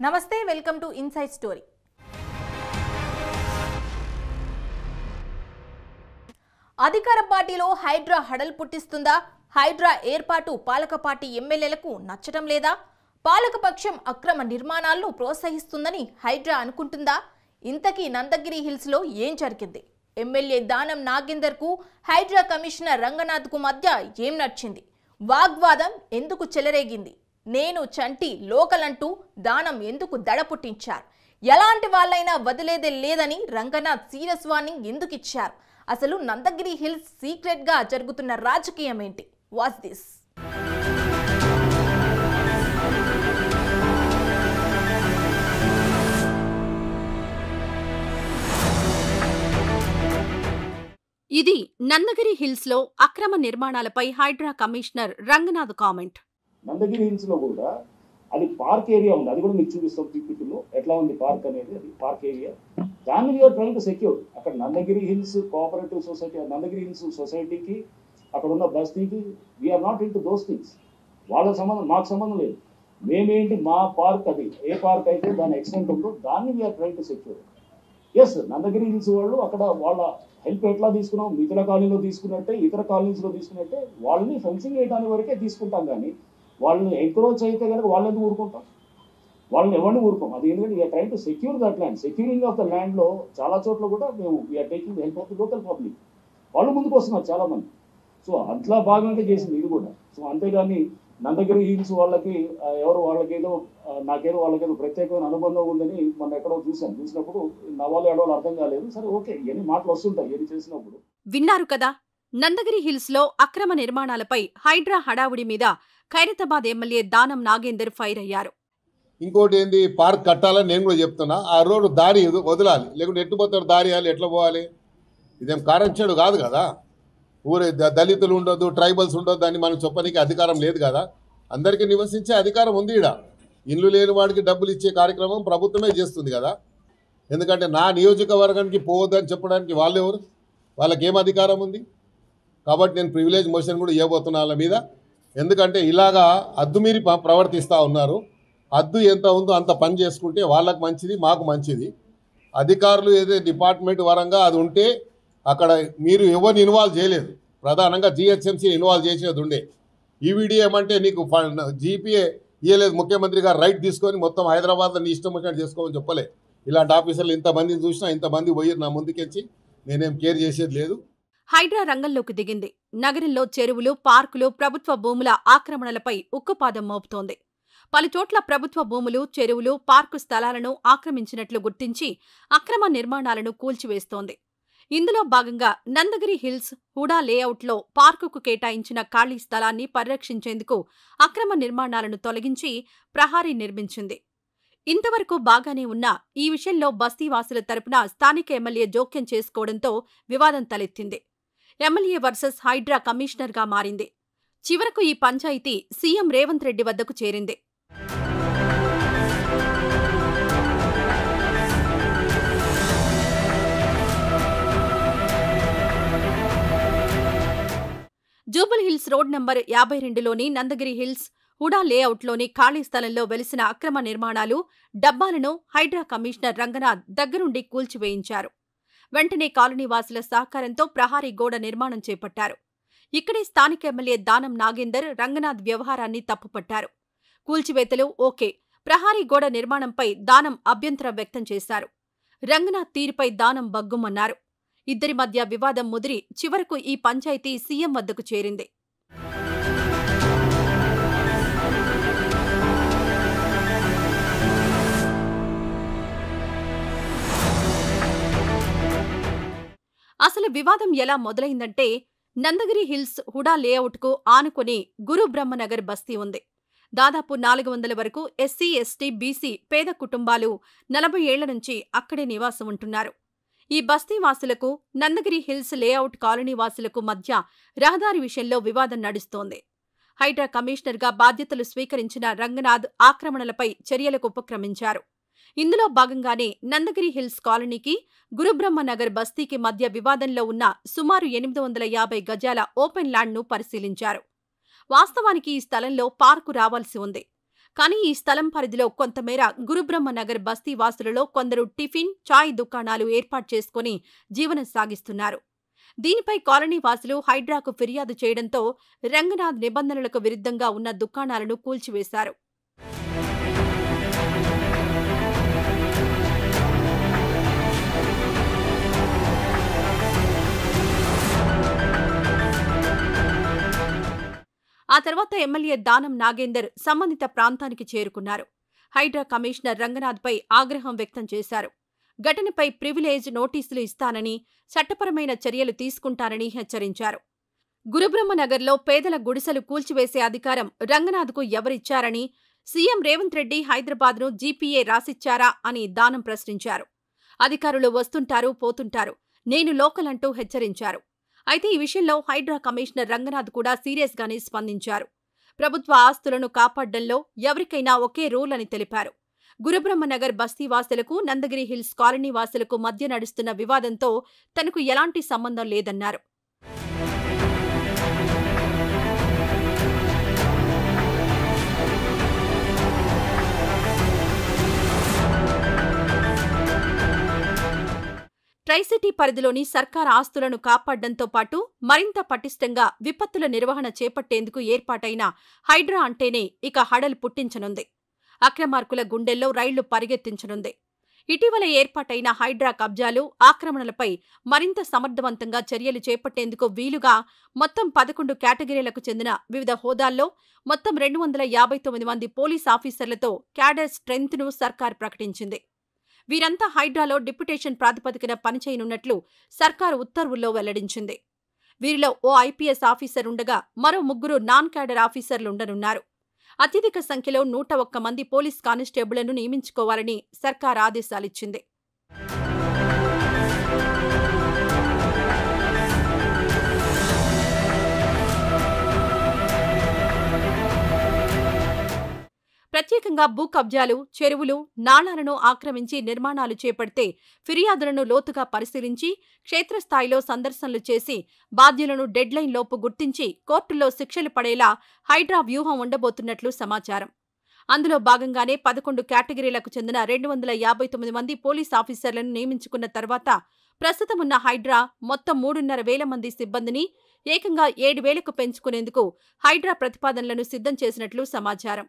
నమస్తే welcome to inside story. అధికార పార్టీలో హైడ్రా హడల్ పుట్టిస్తుందా? హైడ్రా ఏర్పాటు పాలక పార్టీ ఎమ్మెల్యేలకు నచ్చటం లేదా? పాలకపక్షం అక్రమ నిర్మాణాలను ప్రోత్సహిస్తుందని హైడ్రా అనుకుంటుందా? ఇంతకీ నందగిరి హిల్స్ లో ఏం జరిగింది? ఎమ్మెల్యే దానం నాగేందర్ కు హైడ్రా కమిషనర్ రంగనాథ్ కు మధ్య ఏం నడిచింది? వాగ్వాదం ఎందుకు చెలరేగింది? నేను చంటి లోకల్ అంటూ దానం ఎందుకు దడ పుట్టించారు? ఎలాంటి వాళ్ళైనా వదిలేదే లేదని రంగనాథ్ సీరియస్ వార్నింగ్ ఎందుకు ఇచ్చారు? అసలు నందగిరి హిల్స్ సీక్రెట్ గా జరుగుతున్న రాజకీయం ఏంటి? Watch this. ఇది నందగిరి హిల్స్ లో అక్రమ నిర్మాణాలపై HYDRAA commissioner Ranganath comment. Nandagiri Hills లో కూడా అది పార్క్ ఏరియా ఉంది, అది కూడా మీకు చూపిస్తాం పీపీటీలో ఎట్లా ఉంది పార్క్ అనేది. అది పార్క్ ఏరియా, దాన్ని వీఆర్ ట్రైంగ్ టు సెక్యూర్. అక్కడ Nandagiri Hills cooperative society, Nandagiri Hills సొసైటీకి అక్కడ ఉన్న బస్తీకి we're not in to those things. వాళ్ళ సంబంధం మాకు సంబంధం లేదు. మేమేంటి, మా పార్క్ అది ఏ పార్క్ అయితే దాని ఎక్స్టెంట్ ఉందో దాన్ని we're trying to secure. Yes, Nandagiri Hills వాళ్ళు అక్కడ వాళ్ళ హెల్ప్ ఎట్లా తీసుకున్నాం, మిగతా కాలనీలో తీసుకున్నట్టే ఇతర కాలనీస్లో తీసుకున్నట్టే వాళ్ళని ఫెన్సింగ్ వేయడానికి వరకే తీసుకుంటాం. కానీ వాళ్ళని ఎంకరేజ్ అయితే కనుక వాళ్ళు ఎందుకు ఊరుకుంటాం? వాళ్ళని ఎవరిని ఊరుకోం. అది ఎందుకంటే we're trying to secure that land. Securing of the ల్యాండ్లో చాలా చోట్ల కూడా మేము we're taking help of the local public. వాళ్ళు ముందుకు వస్తున్నారు చాలా మంది. సో అట్లా భాగంగా చేసింది ఇది కూడా. సో అంతేగాని నందగిరి హిల్స్ వాళ్ళకి ఎవరు వాళ్ళకేదో నాకేదో వాళ్ళకేదో ప్రత్యేకమైన అనుబంధం ఉందని మనం ఎక్కడో చూసినప్పుడు నవ్వాలి ఏడవాళ్ళు అర్థం కాలేదు. సరే ఓకే, ఎన్ని మాటలు వస్తుంటాయి ఎన్ని చేసినప్పుడు. విన్నారు కదా, నందగిరి హిల్స్ లో అక్రమ నిర్మాణాలపై హైడ్రా హడావుడి మీద ఖైరతాబాద్ ఎమ్మెల్యే దానం నాగేందర్ ఫైర్ అయ్యారు. ఇంకోటి ఏంది, పార్క్ కట్టాలని నేను కూడా చెప్తున్నా. ఆ రోడ్డు దారి వదలాలి, లేకుంటే ఎట్టుపోతాడు దారి వేయాలి, ఎట్లా పోవాలి? ఇదేం కారంచేడు కాదు కదా. ఊరే దళితులు ఉండొద్దు, ట్రైబల్స్ ఉండొద్దు అని మనం చెప్పడానికి అధికారం లేదు కదా. అందరికీ నివసించే అధికారం ఉంది. ఈడ ఇల్లు లేని వాడికి డబ్బులు ఇచ్చే కార్యక్రమం ప్రభుత్వమే చేస్తుంది కదా. ఎందుకంటే నా నియోజకవర్గానికి పోవద్దని చెప్పడానికి వాళ్ళు ఎవరు? వాళ్ళకి ఏం అధికారం ఉంది? కాబట్టి నేను ప్రివిలేజ్ మోషన్ కూడా ఇవ్వబోతున్నా వాళ్ళ మీద. ఎందుకంటే ఇలాగా అద్దుమీరి ప్రవర్తిస్తూ ఉన్నారు. అద్దు ఎంత ఉందో అంత పని చేసుకుంటే వాళ్ళకు మంచిది, మాకు మంచిది. అధికారులు ఏదైతే డిపార్ట్మెంట్ వరంగా అది ఉంటే అక్కడ మీరు ఎవరిని ఇన్వాల్వ్ చేయలేదు. ప్రధానంగా జిహెచ్ఎంసీ ఇన్వాల్వ్ చేసేది ఉండే. ఈవీడీ ఏమంటే నీకు జీపీఏ ఇవ్వలేదు, ముఖ్యమంత్రి గారు రైట్ తీసుకొని మొత్తం హైదరాబాద్లో నీ ఇష్టం వచ్చినట్టు చేసుకోమని చెప్పలే. ఇలాంటి ఆఫీసర్లు ఇంతమందిని చూసినా ఇంతమంది పోయి నా ముందుకెచ్చి నేనేం కేర్ చేసేది లేదు. హైడ్రా రంగంలోకి దిగింది. నగరంలో చెరువులు, పార్కులు, ప్రభుత్వ భూముల ఆక్రమణలపై ఉక్కుపాదం మోపుతోంది. పలుచోట్ల ప్రభుత్వ భూములు, చెరువులు, పార్కు స్థలాలను ఆక్రమించినట్లు గుర్తించి అక్రమ నిర్మాణాలను కూల్చివేస్తోంది. ఇందులో భాగంగా నందగిరి హిల్స్ హుడా లేఅవుట్లో పార్కుకు కేటాయించిన ఖాళీ స్థలాన్ని పరిరక్షించేందుకు అక్రమ నిర్మాణాలను తొలగించి ప్రహారీ నిర్మించింది. ఇంతవరకు బాగానే ఉన్నా ఈ విషయంలో బస్తీవాసుల తరపున స్థానిక ఎమ్మెల్యే జోక్యం చేసుకోవడంతో వివాదం తలెత్తింది. ఎమ్మెల్యే వర్సెస్ హైడ్రా కమిషనర్గా మారింది. చివరకు ఈ పంచాయతీ సీఎం రేవంత్ రెడ్డి వద్దకు చేరింది. జూబిలీహిల్స్ రోడ్ నంబర్ 52లోని నందగిరి హిల్స్ హుడా లేఅవుట్లోని ఖాళీ స్థలంలో వెలిసిన అక్రమ నిర్మాణాలు, డబ్బాలను హైడ్రా కమిషనర్ రంగనాథ్ దగ్గరుండి కూల్చివేయించారు. వెంటనే కాలనీవాసుల సహకారంతో ప్రహారీ గోడ నిర్మాణం చేపట్టారు. ఇక్కడే స్థానిక ఎమ్మెల్యే దానం నాగేందర్ రంగనాథ్ వ్యవహారాన్ని తప్పుపట్టారు. కూల్చివేతలు ఓకే, ప్రహారీ గోడ నిర్మాణంపై దానం అభ్యంతరం వ్యక్తం చేశారు. రంగనాథ్ తీరుపై దానం బగ్గుమన్నారు. ఇద్దరి మధ్య వివాదం ముదిరి చివరకు ఈ పంచాయతీ సీఎం వద్దకు చేరింది. అసలు వివాదం ఎలా మొదలైందంటే, నందగిరి హిల్స్ హుడా లేఅవుట్కు ఆనుకుని గురు బ్రహ్మనగర్ బస్తీ ఉంది. దాదాపు 400 వరకు ఎస్సీ, ఎస్టీ, బీసీ పేద కుటుంబాలు 40 ఏళ్ల నుంచి అక్కడే నివాసం ఉంటున్నారు. ఈ బస్తీవాసులకు నందగిరి హిల్స్ లేఅవుట్ కాలనీవాసులకు మధ్య రహదారి విషయంలో వివాదం నడుస్తోంది. హైడ్రా కమిషనర్గా బాధ్యతలు స్వీకరించిన రంగనాథ్ ఆక్రమణలపై చర్యలకు ఉపక్రమించారు. ఇందులో భాగంగానే నందగిరి హిల్స్ కాలనీకి గురుబ్రహ్మనగర్ బస్తీకి మధ్య వివాదంలో ఉన్న సుమారు 850 గజాల ఓపెన్ ల్యాండ్ను పరిశీలించారు. వాస్తవానికి ఈ స్థలంలో పార్కు రావాల్సి ఉంది. కానీ ఈ స్థలం పరిధిలో కొంతమేర గురుబ్రహ్మనగర్ బస్తీ వాసులలో కొందరు టిఫిన్, చాయ్ దుకాణాలు ఏర్పాటు చేసుకుని జీవనం సాగిస్తున్నారు. దీనిపై కాలనీ వాసులు హైడ్రాకు ఫిర్యాదు చేయడంతో రంగనాథ్ నిబంధనలకు విరుద్ధంగా ఉన్న దుకాణాలను కూల్చివేశారు. ఆ తర్వాత ఎమ్మెల్యే దానం నాగేందర్ సంబంధిత ప్రాంతానికి చేరుకున్నారు. హైడ్రా కమిషనర్ రంగనాథ్పై ఆగ్రహం వ్యక్తం చేశారు. ఘటనపై ప్రివిలేజ్ నోటీసులు ఇస్తానని, చట్టపరమైన చర్యలు తీసుకుంటానని హెచ్చరించారు. గురుబ్రహ్మనగర్లో పేదల గుడిసెలు కూల్చివేసే అధికారం రంగనాథ్కు ఎవరిచ్చారని, సీఎం రేవంత్ రెడ్డి హైదరాబాద్ను జీపీఏ రాసిచ్చారా అని దానం ప్రశ్నించారు. అధికారులు వస్తుంటారు, పోతుంటారు, నేను లోకల్ అంటూ హెచ్చరించారు. అయితే ఈ విషయంలో హైడ్రా కమిషనర్ రంగనాథ్ కూడా సీరియస్గానే స్పందించారు. ప్రభుత్వ ఆస్తులను కాపాడడంలో ఎవరికైనా ఒకే రూల్ అని తెలిపారు. గురుబ్రహ్మనగర్ బస్తీవాసులకు, నందగిరి హిల్స్ కాలనీ వాసులకు మధ్య నడుస్తున్న వివాదంతో తనకు ఎలాంటి సంబంధం లేదన్నారు. ట్రైసిటీ పరిధిలోని సర్కార్ ఆస్తులను కాపాడడంతో పాటు మరింత పటిష్టంగా విపత్తుల నిర్వహణ చేపట్టేందుకు ఏర్పాటైన హైడ్రా అంటేనే ఇక హడల్ పుట్టించనుంది. అక్రమార్కుల గుండెల్లో రైళ్లు పరిగెత్తించనుంది. ఇటీవల ఏర్పాటైన హైడ్రా కబ్జాలు, ఆక్రమణలపై మరింత సమర్థవంతంగా చర్యలు చేపట్టేందుకు వీలుగా మొత్తం 11 కేటగిరీలకు చెందిన వివిధ హోదాల్లో మొత్తం 259 మంది పోలీస్ ఆఫీసర్లతో క్యాడర్ స్ట్రెంగ్త్ను సర్కార్ ప్రకటించింది. వీరంతా హైడ్రాలో డిప్యుటేషన్ ప్రాతిపదికన పనిచేయనున్నట్లు సర్కారు ఉత్తర్వుల్లో వెల్లడించింది. వీరిలో ఓ ఐపీఎస్ ఆఫీసర్ ఉండగా మరో 3 నాన్ క్యాడర్ ఆఫీసర్లుండనున్నారు. అత్యధిక సంఖ్యలో 101 మంది పోలీస్ కానిస్టేబుళ్లను నియమించుకోవాలని సర్కార్ ఆదేశాలిచ్చింది. ప్రత్యేకంగా భూ కబ్జాలు, చెరువులు, నాళాలను ఆక్రమించి నిర్మాణాలు చేపడితే ఫిర్యాదులను లోతుగా పరిశీలించి క్షేత్రస్థాయిలో సందర్శనలు చేసి బాధ్యులను డెడ్లైన్ లోపు గుర్తించి కోర్టుల్లో శిక్షలు పడేలా హైడ్రా వ్యూహం ఉండబోతున్నట్లు సమాచారం. అందులో భాగంగానే 11 కేటగిరీలకు చెందిన 259 మంది పోలీస్ ఆఫీసర్లను నియమించుకున్న తర్వాత ప్రస్తుతమున్న హైడ్రా మొత్తం 3,500 మంది సిబ్బందిని ఏకంగా 7,000కు పెంచుకునేందుకు హైడ్రా ప్రతిపాదనలను సిద్ధం చేసినట్లు సమాచారం.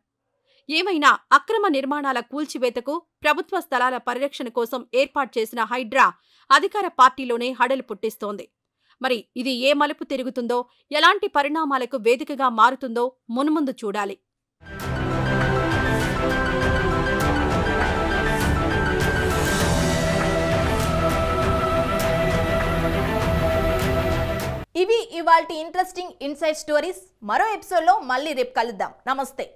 ఏమైనా అక్రమ నిర్మాణాల కూల్చివేతకు, ప్రభుత్వ స్థలాల పరిరక్షణ కోసం ఏర్పాటు చేసిన హైడ్రా అధికార పార్టీలోనే హడలు పుట్టిస్తోంది. మరి ఇది ఏ మలుపు తిరుగుతుందో, ఎలాంటి పరిణామాలకు వేదికగా మారుతుందో మున్ముందు చూడాలి. ఇవి ఇవాల్టి ఇంట్రెస్టింగ్ ఇన్సైడ్ స్టోరీస్. మరో ఎపిసోడ్లో మళ్ళీ రేపు కలుద్దాం. నమస్తే.